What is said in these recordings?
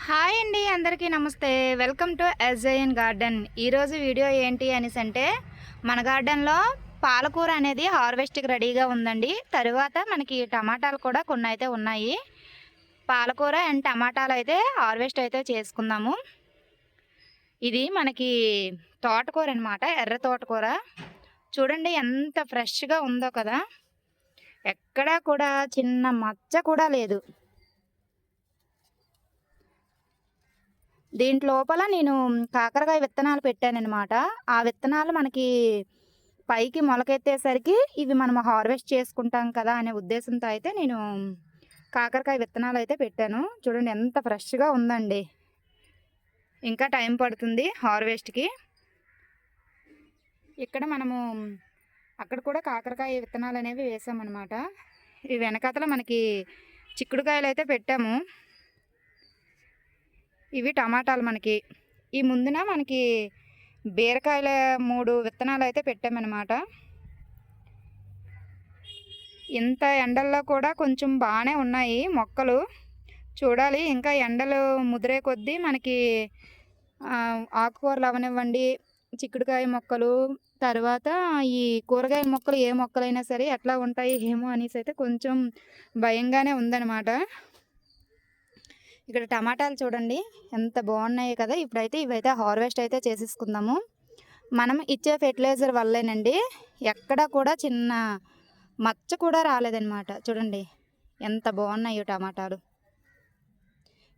Hi అండి, అందరికీ నమస్తే. Welcome to SIN garden. ఈరోజు వీడియో ఏంటి అనేసి అంటే, మన గార్డెన్లో పాలకూర అనేది హార్వెస్ట్కి రెడీగా ఉందండి. తర్వాత మనకి టమాటాలు కూడా కొన్ని అయితే ఉన్నాయి. పాలకూర అండ్ టమాటాలు అయితే హార్వెస్ట్ అయితే చేసుకుందాము. ఇది మనకి తోటకూర అనమాట, ఎర్ర తోటకూర. చూడండి ఎంత ఫ్రెష్గా ఉందో కదా, ఎక్కడా కూడా చిన్న మచ్చ కూడా లేదు. దీంట్లోపల నేను కాకరకాయ విత్తనాలు పెట్టానన్నమాట. ఆ విత్తనాలు మనకి పైకి మొలకెత్తేసరికి ఇవి మనం హార్వెస్ట్ చేసుకుంటాం కదా అనే ఉద్దేశంతో అయితే నేను కాకరకాయ విత్తనాలు అయితే పెట్టాను. చూడండి ఎంత ఫ్రెష్గా ఉందండి. ఇంకా టైం పడుతుంది హార్వెస్ట్కి. ఇక్కడ మనము అక్కడ కూడా కాకరకాయ విత్తనాలు అనేవి వేసామన్నమాట. ఈ వెనకాతల మనకి చిక్కుడుకాయలు అయితే పెట్టాము. ఇవి టమాటాలు మనకి. ఈ ముందున మనకి బీరకాయల 3 విత్తనాలు అయితే పెట్టామన్నమాట. ఇంత ఎండల్లో కూడా కొంచెం బాగానే ఉన్నాయి మొక్కలు. చూడాలి, ఇంకా ఎండలు ముదిరే కొద్దీ మనకి ఆకుకూరలు అవనివ్వండి, చిక్కుడుకాయ మొక్కలు, తర్వాత ఈ కూరగాయల మొక్కలు ఏ మొక్కలైనా సరే ఎట్లా ఉంటాయి ఏమో అనేసి అయితే కొంచెం భయంగానే ఉందన్నమాట. ఇక్కడ టమాటాలు చూడండి ఎంత బాగున్నాయి కదా. ఇప్పుడైతే ఇవైతే హార్వెస్ట్ అయితే చేసేసుకుందాము. మనం ఇచ్చే ఫెర్టిలైజర్ వల్లేనండి ఎక్కడ కూడా చిన్న మచ్చ కూడా రాలేదన్నమాట. చూడండి ఎంత బాగున్నాయో టమాటాలు.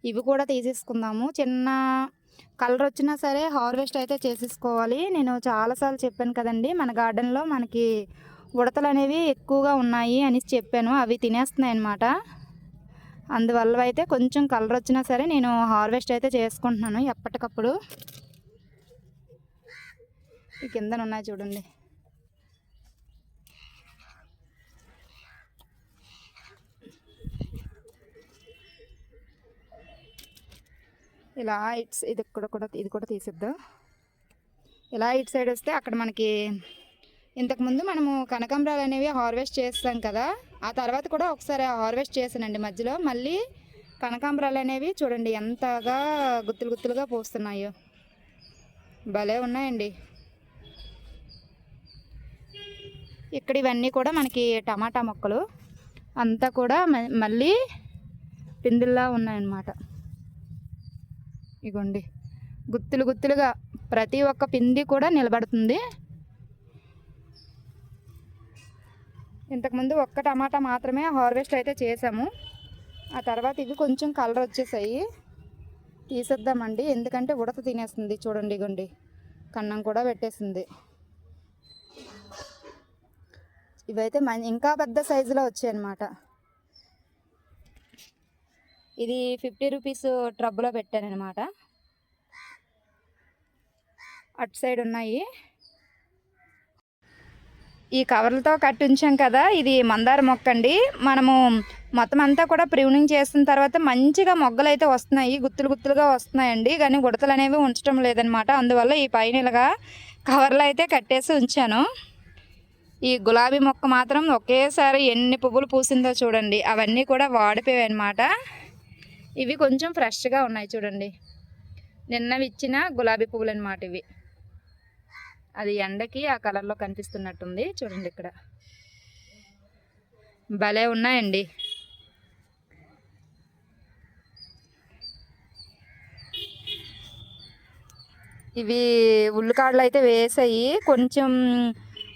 ఇవి కూడా తీసేసుకుందాము. చిన్న కలర్ వచ్చినా సరే హార్వెస్ట్ అయితే చేసేసుకోవాలి. నేను చాలాసార్లు చెప్పాను కదండి, మన గార్డెన్లో మనకి ఉడతలు అనేవి ఎక్కువగా ఉన్నాయి అని చెప్పాను. అవి తినేస్తున్నాయి అన్నమాట. అందువల్ల అయితే కొంచెం కలర్ వచ్చినా సరే నేను హార్వెస్ట్ అయితే చేసుకుంటున్నాను ఎప్పటికప్పుడు. ఈ కిందన ఉన్నాయి చూడండి. ఇలా ఇది కూడా తీసిద్దాం. ఇలా ఇటు సైడ్ వస్తే అక్కడ మనకి ఇంతకుముందు మనము కనకాంబరాలు అనేవి హార్వెస్ట్ చేస్తాం కదా, ఆ తర్వాత కూడా ఒకసారి హార్వెస్ట్ చేసానండి మధ్యలో. మళ్ళీ కనకాంబరాలు అనేవి చూడండి ఎంతగా గుత్తులు గుత్తులుగా పోస్తున్నాయో, భలే ఉన్నాయండి. ఇక్కడ ఇవన్నీ కూడా మనకి టమాటా మొక్కలు అంతా కూడా మళ్ళీ పిందుల్లా ఉన్నాయన్నమాట. ఇగోండి గుత్తులు గుత్తులుగా ప్రతి ఒక్క పిండి కూడా నిలబడుతుంది. ఇంతకుముందు ఒక్క టమాటా మాత్రమే హార్వెస్ట్ అయితే చేసాము. ఆ తర్వాత ఇవి కొంచెం కలర్ వచ్చేసాయి, తీసేద్దామండి. ఎందుకంటే ఉడత తినేస్తుంది. చూడండి ఇగోండి కన్నం కూడా పెట్టేసింది. ఇవైతే ఇంకా పెద్ద సైజులో వచ్చాయి అన్నమాట. ఇది 50 రూపీస్ ట్రబ్బులో పెట్టాను అనమాట. అటు సైడ్ ఉన్నాయి. ఈ కవర్లతో కట్టి ఉంచాం కదా, ఇది మందార మొక్క అండి. మనము మొత్తం అంతా కూడా ప్రూనింగ్ చేసిన తర్వాత మంచిగా మొగ్గలు అయితే వస్తున్నాయి, గుత్తులు గుత్తులుగా వస్తున్నాయండి. కానీ ఉడతలు అనేవి ఉంచడం లేదనమాట. అందువల్ల ఈ పైన ఇలాగా కవర్లో అయితే కట్టేసి ఉంచాను. ఈ గులాబీ మొక్క మాత్రం ఒకేసారి ఎన్ని పువ్వులు పూసిందో చూడండి. అవన్నీ కూడా వాడిపోయాయి అనమాట. ఇవి కొంచెం ఫ్రెష్గా ఉన్నాయి చూడండి. నిన్నవి ఇచ్చిన గులాబీ పువ్వులు అనమాట ఇవి. అది ఎండకి ఆ కలర్లో కనిపిస్తున్నట్టుంది చూడండి. ఇక్కడ భలే ఉన్నాయండి. ఇవి ఉల్లికాడలు అయితే వేసాయి. కొంచెం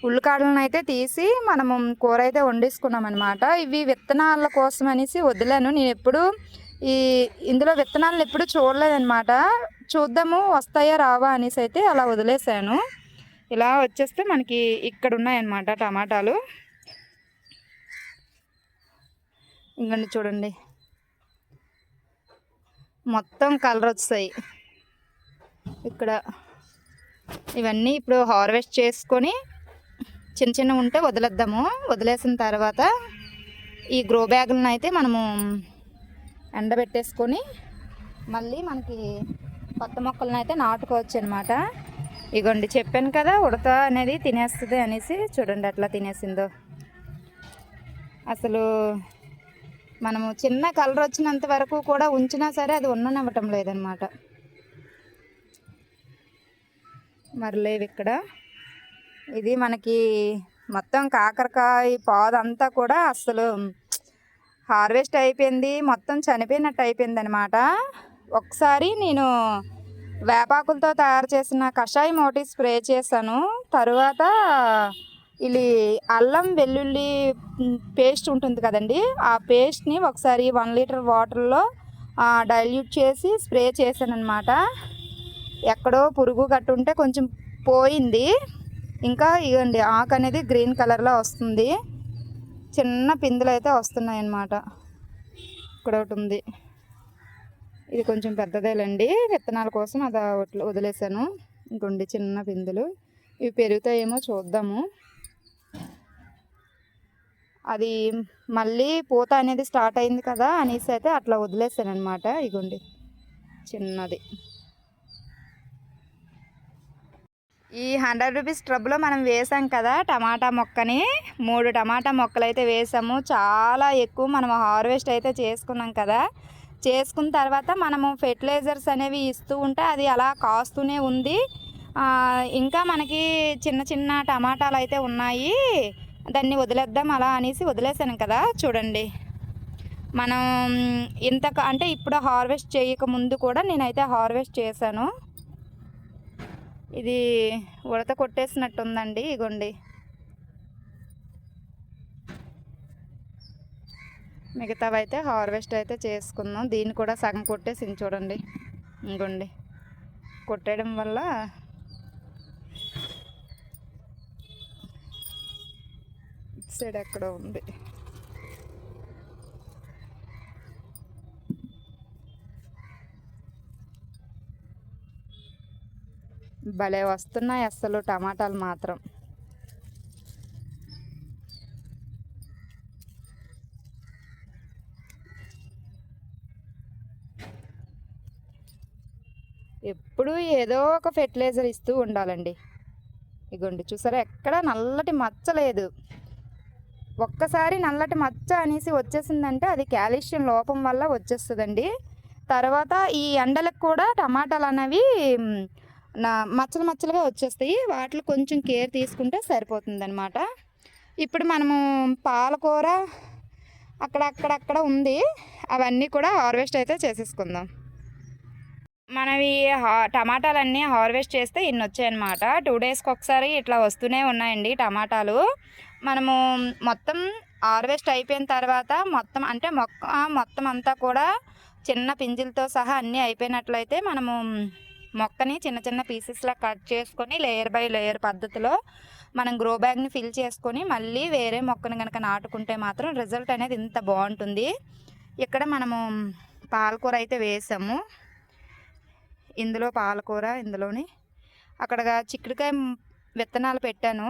ఉల్లికాడలను అయితే తీసి మనము కూర అయితే వండేసుకున్నాం అనమాట. ఇవి విత్తనాల కోసం అనేసి వదిలాను. నేను ఎప్పుడు ఇందులో విత్తనాలను ఎప్పుడు చూడలేదన్నమాట. చూద్దాము వస్తాయా రావా అనేసి అయితే అలా వదిలేసాను. ఇలా వచ్చేస్తే మనకి ఇక్కడ ఉన్నాయన్నమాట టమాటాలు. ఇంకండి చూడండి మొత్తం కలర్ వచ్చాయి. ఇక్కడ ఇవన్నీ ఇప్పుడు హార్వెస్ట్ చేసుకొని చిన్న చిన్న ఉంటే వదిలేద్దాము. వదిలేసిన తర్వాత ఈ గ్రో బ్యాగులను అయితే మనము ఎండబెట్టేసుకొని మళ్ళీ మనకి కొత్త మొక్కలను అయితే నాటుకోవచ్చు అనమాట. ఇగోండి చెప్పాను కదా ఉడత అనేది తినేస్తుంది అనేసి. చూడండి అట్లా తినేసిందో. అసలు మనము చిన్న కలర్ వచ్చినంత వరకు కూడా ఉంచినా సరే అది ఉండనివ్వటం లేదనమాట. మరి లేవు ఇక్కడ. ఇది మనకి మొత్తం కాకరకాయ పాదంతా కూడా అసలు హార్వెస్ట్ అయిపోయింది, మొత్తం చనిపోయినట్టు అయిపోయింది అనమాట. ఒకసారి నేను వేపాకులతో తయారు చేసిన కషాయం ఒకటి స్ప్రే చేశాను. తరువాత ఇది అల్లం వెల్లుల్లి పేస్ట్ ఉంటుంది కదండి, ఆ పేస్ట్ని ఒకసారి 1 లీటర్ వాటర్లో డైల్యూట్ చేసి స్ప్రే చేశాను అనమాట. ఎక్కడో పురుగు కట్టుంటే కొంచెం పోయింది. ఇంకా ఇవ్వండి, ఆకు అనేది గ్రీన్ కలర్లో వస్తుంది. చిన్న పిందులు అయితే వస్తున్నాయి అన్నమాట. ఇక్కడ ఒకటి ఉంది, ఇది కొంచెం పెద్దదేలండి. విత్తనాల కోసం అది వదిలేసాను. ఇంకొండి చిన్న పిందులు, ఇవి పెరుగుతాయేమో చూద్దాము. అది మళ్ళీ పూత అనేది స్టార్ట్ అయింది కదా అనేసి అయితే అట్లా వదిలేసాను అనమాట. ఇగోండి చిన్నది. ఈ 100 రూపీస్ ట్రబ్లో మనం వేసాం కదా టమాటా మొక్కని, 3 టమాటా మొక్కలు అయితే వేసాము. చాలా ఎక్కువ మనం హార్వెస్ట్ అయితే చేసుకున్నాం కదా. చేసుకున్న తర్వాత మనము ఫెర్టిలైజర్స్ అనేవి ఇస్తూ ఉంటే అది అలా కాస్తూనే ఉంది. ఇంకా మనకి చిన్న చిన్న టమాటాలు అయితే ఉన్నాయి, దాన్ని వదిలేద్దాం అలా అనేసి వదిలేసాను కదా. చూడండి, మనం ఇంత అంటే ఇప్పుడు హార్వెస్ట్ చేయకముందు కూడా నేనైతే హార్వెస్ట్ చేశాను. ఇది ఉడత కొట్టేసినట్టుందండి. ఇగోండి, మిగతావి అయితే హార్వెస్ట్ అయితే చేసుకుందాం. దీన్ని కూడా సగం కొట్టేసి చూడండి. ఇంకోండి, కొట్టేయడం వల్ల సైడ్ ఎక్కడ ఉంది. భలే వస్తున్నాయి అస్సలు టమాటాలు మాత్రం. ఎప్పుడు ఏదో ఒక ఫెర్టిలైజర్ ఇస్తూ ఉండాలండి. ఇగోండి చూసారా, ఎక్కడ నల్లటి మచ్చ లేదు. ఒక్కసారి నల్లటి మచ్చ అనేసి వచ్చేసిందంటే అది కాల్షియం లోపం వల్ల వచ్చేస్తుందండి. తర్వాత ఈ ఎండలకు కూడా టమాటాలు అనేవి మచ్చలు మచ్చలుగా వచ్చేస్తాయి. వాటిలో కొంచెం కేర్ తీసుకుంటే సరిపోతుంది అనమాట. ఇప్పుడు మనము పాలకూర అక్కడక్కడ ఉంది, అవన్నీ కూడా హార్వెస్ట్ అయితే చేసేసుకుందాం. మనవి టమాటాలన్నీ హార్వెస్ట్ చేస్తే ఇన్ని వచ్చాయన్నమాట. 2 డేస్కి ఒకసారి ఇట్లా వస్తూనే ఉన్నాయండి టమాటాలు. మనము మొత్తం హార్వెస్ట్ అయిపోయిన తర్వాత మొత్తం అంటే మొత్తం అంతా కూడా చిన్న పింజులతో సహా అన్నీ అయిపోయినట్లయితే మనము మొక్కని చిన్న చిన్న పీసెస్లా కట్ చేసుకొని లేయర్ బై లేయర్ పద్ధతిలో మనం గ్రో బ్యాగ్ని ఫిల్ చేసుకొని మళ్ళీ వేరే మొక్కను కనుక నాటుకుంటే మాత్రం రిజల్ట్ అనేది ఇంత బాగుంటుంది. ఇక్కడ మనము పాలకూర అయితే వేసాము. ఇందులో పాలకూర, ఇందులోని అక్కడ చిక్కుడుకాయ విత్తనాలు పెట్టాను.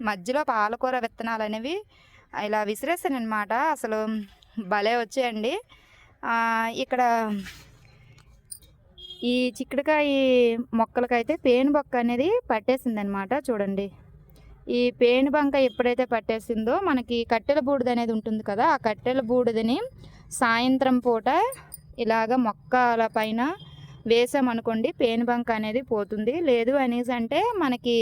మధ్యలో పాలకూర విత్తనాలు అనేవి ఇలా విసిరేసాను అనమాట. అసలు భలే వచ్చాయండి. ఇక్కడ ఈ చిక్కుడుకాయ మొక్కలకైతే పేనుబంక అనేది పట్టేసింది అనమాట. చూడండి, ఈ పేనుబంక ఎప్పుడైతే పట్టేసిందో మనకి కట్టెల బూడిద అనేది ఉంటుంది కదా, ఆ కట్టెల బూడిదని సాయంత్రం పూట ఇలాగ మొక్కల పైన వేసామనుకోండి పేనుబంక అనేది పోతుంది. లేదు అనేసి అంటే మనకి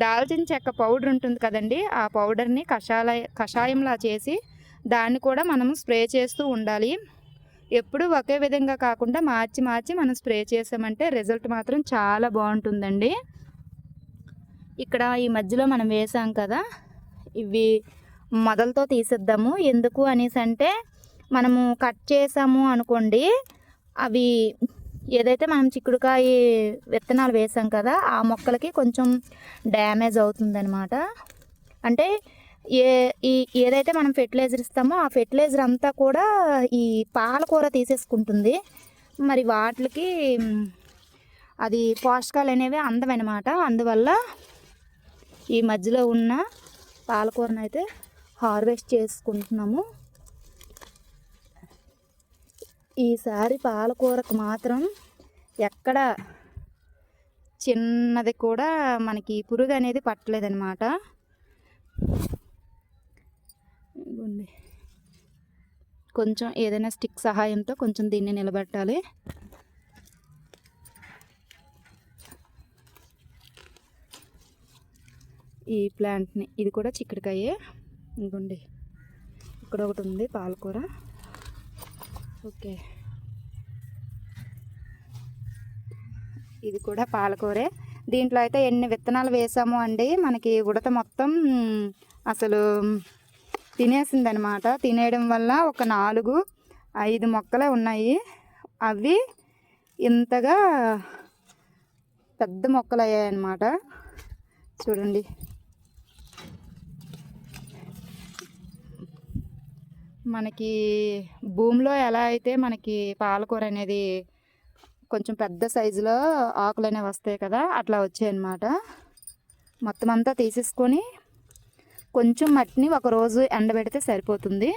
దాల్చిన చెక్క పౌడర్ ఉంటుంది కదండి, ఆ పౌడర్ని కషాయంలా చేసి దాన్ని కూడా మనము స్ప్రే చేస్తూ ఉండాలి. ఎప్పుడు ఒకే విధంగా కాకుండా మార్చి మార్చి మనం స్ప్రే చేసామంటే రిజల్ట్ మాత్రం చాలా బాగుంటుందండి. ఇక్కడ ఈ మధ్యలో మనం వేసాం కదా, ఇవి మొదలతో తీసేద్దాము. ఎందుకు అనేసి అంటే మనము కట్ చేసాము అనుకోండి, అవి ఏదైతే మనం చిక్కుడుకాయ విత్తనాలు వేసాం కదా ఆ మొక్కలకి కొంచెం డ్యామేజ్ అవుతుందన్నమాట. అంటే ఏదైతే మనం ఫెర్టిలైజర్ ఇస్తామో ఆ ఫెర్టిలైజర్ అంతా కూడా ఈ పాలకూర తీసేసుకుంటుంది. మరి వాటికి అది పోషకాలు అనేవి అందమన్నమాట. అందువల్ల ఈ మధ్యలో ఉన్న పాలకూరను అయితే హార్వెస్ట్ చేసుకుంటున్నాము. ఈసారి పాలకూరకు మాత్రం ఎక్కడ చిన్నది కూడా మనకి పురుగు అనేది పట్టలేదన్నమాట. కొంచెం ఏదైనా స్టిక్ సహాయంతో కొంచెం దీన్ని నిలబెట్టాలి. ఈ ప్లాంట్ని, ఇది కూడా చిక్కుడుకాయే. ఇంకోండి ఇక్కడ ఒకటి ఉంది పాలకూర. ఓకే, ఇది కూడా పాలకూరే. దీంట్లో అయితే ఎన్ని విత్తనాలు వేసాము అండి, మనకి ఉడత మొత్తం అసలు తినేసిందనమాట. తినేయడం వల్ల ఒక 4-5 మొక్కలే ఉన్నాయి. అవి ఇంతగా పెద్ద మొక్కలు అయ్యాయన్నమాట. చూడండి, మనకి భూమిలో ఎలా అయితే మనకి పాలకూర అనేది కొంచెం పెద్ద సైజులో ఆకులు అనేవి వస్తాయి కదా, అట్లా వచ్చాయన్నమాట. మొత్తం అంతా తీసేసుకొని కొంచెం మట్టిని ఒకరోజు ఎండబెడితే సరిపోతుంది.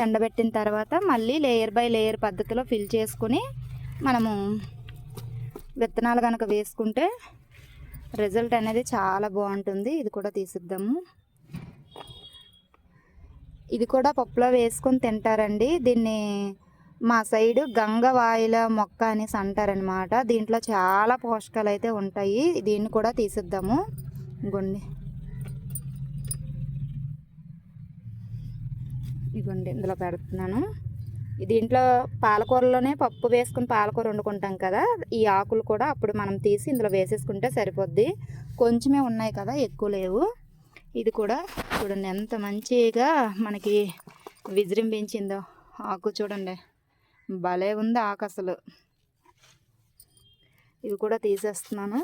ఎండబెట్టిన తర్వాత మళ్ళీ లేయర్ బై లేయర్ పద్ధతిలో ఫిల్ చేసుకుని మనము విత్తనాలు కనుక వేసుకుంటే రిజల్ట్ అనేది చాలా బాగుంటుంది. ఇది కూడా తీసిద్దాము. ఇది కూడా పప్పులో వేసుకొని తింటారండి. దీన్ని మా సైడు గంగవాయిల మొక్క అనేసి అంటారనమాట. దీంట్లో చాలా పోషకాలు అయితే ఉంటాయి. దీన్ని కూడా తీసిద్దాము. ఇగోండి, ఇగోండి ఇందులో పెడుతున్నాను. దీంట్లో పాలకూరలోనే పప్పు వేసుకుని పాలకూర వండుకుంటాం కదా, ఈ ఆకులు కూడా అప్పుడు మనం తీసి ఇందులో వేసేసుకుంటే సరిపోద్ది. కొంచెమే ఉన్నాయి కదా, ఎక్కువ లేవు. ఇది కూడా చూడండి ఎంత మంచిగా మనకి విజృంభించిందో ఆకు. చూడండి భలే ఉంది ఆకు అసలు. ఇవి కూడా తీసేస్తున్నాను.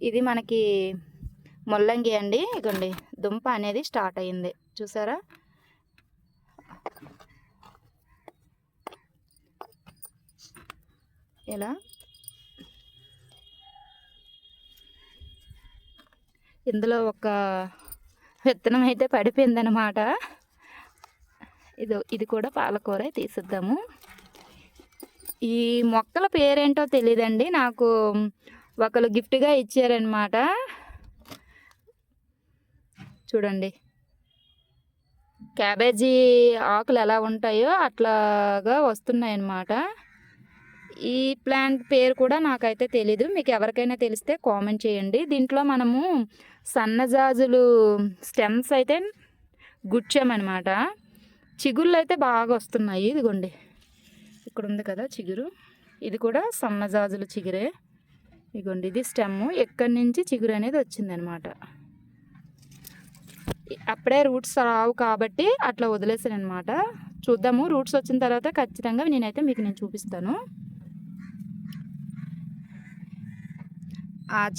ఇది మనకి ముల్లంగి అండి. ఇగోండి దుంప అనేది స్టార్ట్ అయ్యింది, చూసారా? ఇలా ఇందులో ఒక విత్తనం అయితే పడిపోయిందనమాట. ఇది కూడా పాలకూర తీసిద్దాము. ఈ మొక్కల పేరేంటో తెలియదండి, నాకు ఒకరు గిఫ్ట్గా ఇచ్చారనమాట. చూడండి క్యాబేజీ ఆకులు ఎలా ఉంటాయో అట్లాగా వస్తున్నాయన్నమాట. ఈ ప్లాంట్ పేరు కూడా నాకైతే తెలీదు, మీకు ఎవరికైనా తెలిస్తే కామెంట్ చేయండి. దీంట్లో మనము సన్నజాజులు స్టెమ్స్ అయితే గుచ్చామన్నమాట. చిగుళ్ళు అయితే బాగా వస్తున్నాయి. ఇదిగోండి ఇక్కడ ఉంది కదా చిగురు, ఇది కూడా సన్నజాజులు చిగురే. ఇదిగోండి ఇది స్టెమ్, ఎక్కడి నుంచి చిగురు అనేది వచ్చిందనమాట. అప్పుడే రూట్స్ రావు కాబట్టి అట్లా వదిలేసాను అనమాట. చూద్దాము, రూట్స్ వచ్చిన తర్వాత ఖచ్చితంగా నేనైతే మీకు చూపిస్తాను.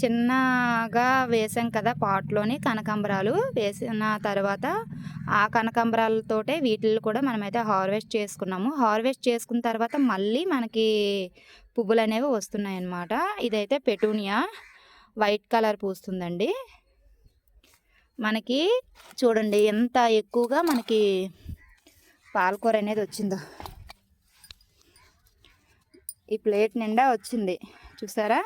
చిన్నగా వేసాం కదా పాట్లోని కనకాంబరాలు, వేసిన తర్వాత ఆ కనకాంబరాలతోటే వీటిని కూడా మనమైతే హార్వెస్ట్ చేసుకున్నాము. హార్వెస్ట్ చేసుకున్న తర్వాత మళ్ళీ మనకి పువ్వులు అనేవి వస్తున్నాయి అన్నమాట. ఇదైతే పెటూనియా వైట్ కలర్ పూస్తుందండి. మనకి చూడండి ఎంత ఎక్కువగా మనకి పాలకూర అనేది వచ్చిందో. ఈ ప్లేట్ నిండా వచ్చింది, చూసారా?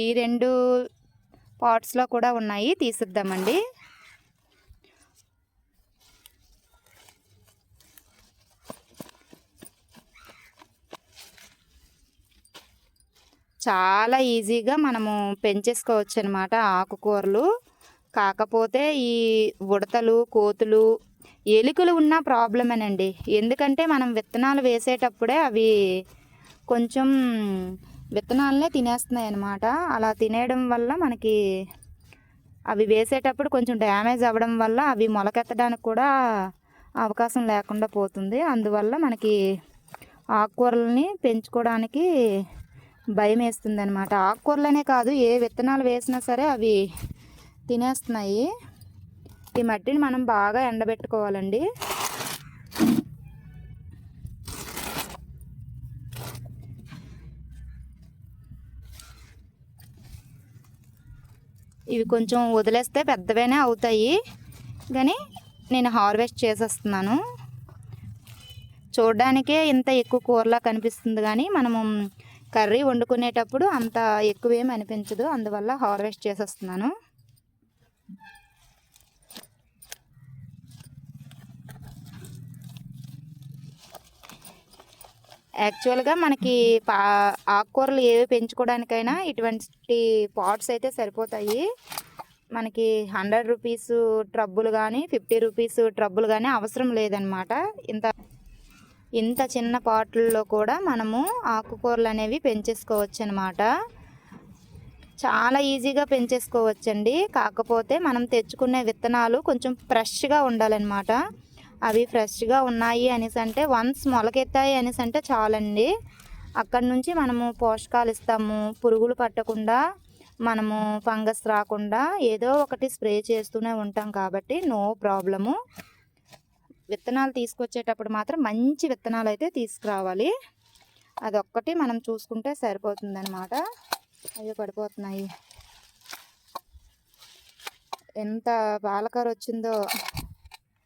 ఈ 2 పాట్స్లో కూడా ఉన్నాయి, తీసిద్దామండి. చాలా ఈజీగా మనము పెంచేసుకోవచ్చు అనమాట ఆకుకూరలు. కాకపోతే ఈ ఉడతలు, కోతులు, ఎలుకలు ఉన్న ప్రాబ్లమేనండి. ఎందుకంటే మనం విత్తనాలు వేసేటప్పుడే అవి కొంచెం విత్తనాలనే తినేస్తున్నాయి అన్నమాట. అలా తినేయడం వల్ల మనకి అవి వేసేటప్పుడు కొంచెం డ్యామేజ్ అవ్వడం వల్ల అవి మొలకెత్తడానికి కూడా అవకాశం లేకుండా పోతుంది. అందువల్ల మనకి ఆకుకూరలని పెంచుకోవడానికి భయం వేస్తుంది అనమాట. ఆకుకూరలనే కాదు, ఏ విత్తనాలు వేసినా సరే అవి తినేస్తున్నాయి. ఈ మట్టిని మనం బాగా ఎండబెట్టుకోవాలండి. ఇవి కొంచెం వదిలేస్తే పెద్దవేనే అవుతాయి, కానీ నేను హార్వెస్ట్ చేసేస్తున్నాను. చూడడానికే ఇంత ఎక్కువ కూరలా కనిపిస్తుంది, కానీ మనము కర్రీ వండుకునేటప్పుడు అంత ఎక్కువేం అనిపించదు, అందువల్ల హార్వెస్ట్ చేసేస్తున్నాను. యాక్చువల్గా మనకి ఆకుకూరలు ఏవి పెంచుకోవడానికైనా ఇటువంటి పాట్స్ అయితే సరిపోతాయి. మనకి 100 రూపీస్ ట్రబ్బులు కానీ 50 రూపీస్ ట్రబ్బులు కానీ అవసరం లేదనమాట. ఇంత చిన్న పాట్లలో కూడా మనము ఆకుకూరలు అనేవి పెంచేసుకోవచ్చు అనమాట. చాలా ఈజీగా పెంచేసుకోవచ్చండి. కాకపోతే మనం తెచ్చుకునే విత్తనాలు కొంచెం ఫ్రెష్గా ఉండాలన్నమాట. అవి ఫ్రెష్గా ఉన్నాయి అనేసి అంటే వన్స్ మొలకెత్తాయి అనేసి అంటే చాలండి. అక్కడి నుంచి మనము పోషకాలు ఇస్తాము, పురుగులు పట్టకుండా, మనము ఫంగస్ రాకుండా ఏదో ఒకటి స్ప్రే చేస్తూనే ఉంటాం కాబట్టి నో ప్రాబ్లము. విత్తనాలు తీసుకొచ్చేటప్పుడు మాత్రం మంచి విత్తనాలు అయితే తీసుకురావాలి. అదొక్కటి మనం చూసుకుంటే సరిపోతుందన్నమాట. అయ్యో పడిపోతున్నాయి. ఎంత పాలకూర వచ్చిందో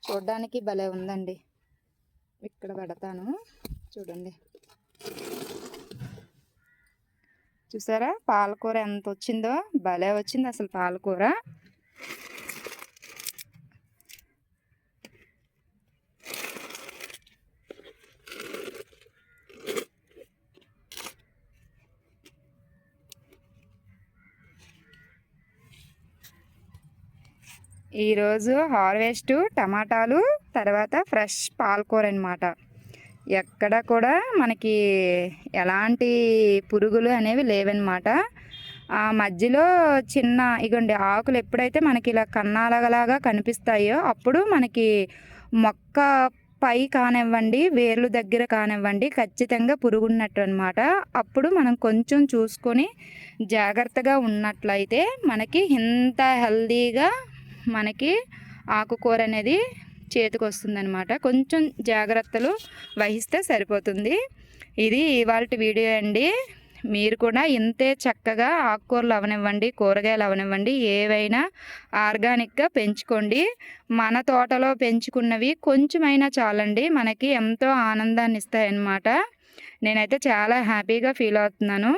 చూడడానికి భలే ఉందండి. ఇక్కడ పెడతాను చూడండి. చూసారా పాలకూర ఎంత వచ్చిందో, భలే వచ్చింది అసలు పాలకూర. ఈరోజు హార్వెస్ట్ టమాటాలు, తర్వాత ఫ్రెష్ పాలకూర అనమాట. ఎక్కడ కూడా మనకి ఎలాంటి పురుగులు అనేవి లేవన్నమాట. ఆ మధ్యలో చిన్న ఇగోండి ఆకులు ఎప్పుడైతే మనకి ఇలా కన్నాలలాగా కనిపిస్తాయో అప్పుడు మనకి మొక్క పై కానివ్వండి, వేర్లు దగ్గర కానివ్వండి ఖచ్చితంగా పురుగున్నట్టు అనమాట. అప్పుడు మనం కొంచెం చూసుకొని జాగ్రత్తగా ఉన్నట్లయితే మనకి ఇంత హెల్దీగా మనకి ఆకుకూర అనేది చేతికి వస్తుందన్నమాట. కొంచెం జాగ్రత్తలు వహిస్తే సరిపోతుంది. ఇది ఇవాల్టి వీడియో అండి. మీరు కూడా ఇంతే చక్కగా ఆకుకూరలు అవనివ్వండి, కూరగాయలు అవనివ్వండి, ఏవైనా ఆర్గానిక్గా పెంచుకోండి. మన తోటలో పెంచుకున్నవి కొంచెమైనా చాలండి, మనకి ఎంతో ఆనందాన్ని ఇస్తాయన్నమాట. నేనైతే చాలా హ్యాపీగా ఫీల్ అవుతున్నాను.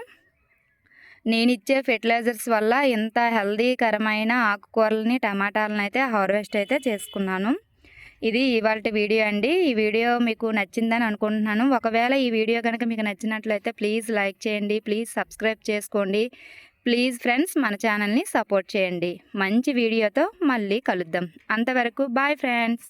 నేను ఇచ్చే ఫెర్టిలైజర్స్ వల్ల ఇంత హెల్దీకరమైన ఆకుకూరలని, టమాటాలను అయితే హార్వెస్ట్ అయితే చేసుకున్నాను. ఇది ఇవాల్టి వీడియో అండి. ఈ వీడియో మీకు నచ్చిందని అనుకుంటున్నాను. ఒకవేళ ఈ వీడియో కనుక మీకు నచ్చినట్లయితే ప్లీజ్ లైక్ చేయండి, ప్లీజ్ సబ్స్క్రైబ్ చేసుకోండి. ప్లీజ్ ఫ్రెండ్స్ మన ఛానల్ని సపోర్ట్ చేయండి. మంచి వీడియోతో మళ్ళీ కలుద్దాం. అంతవరకు బాయ్ ఫ్రెండ్స్.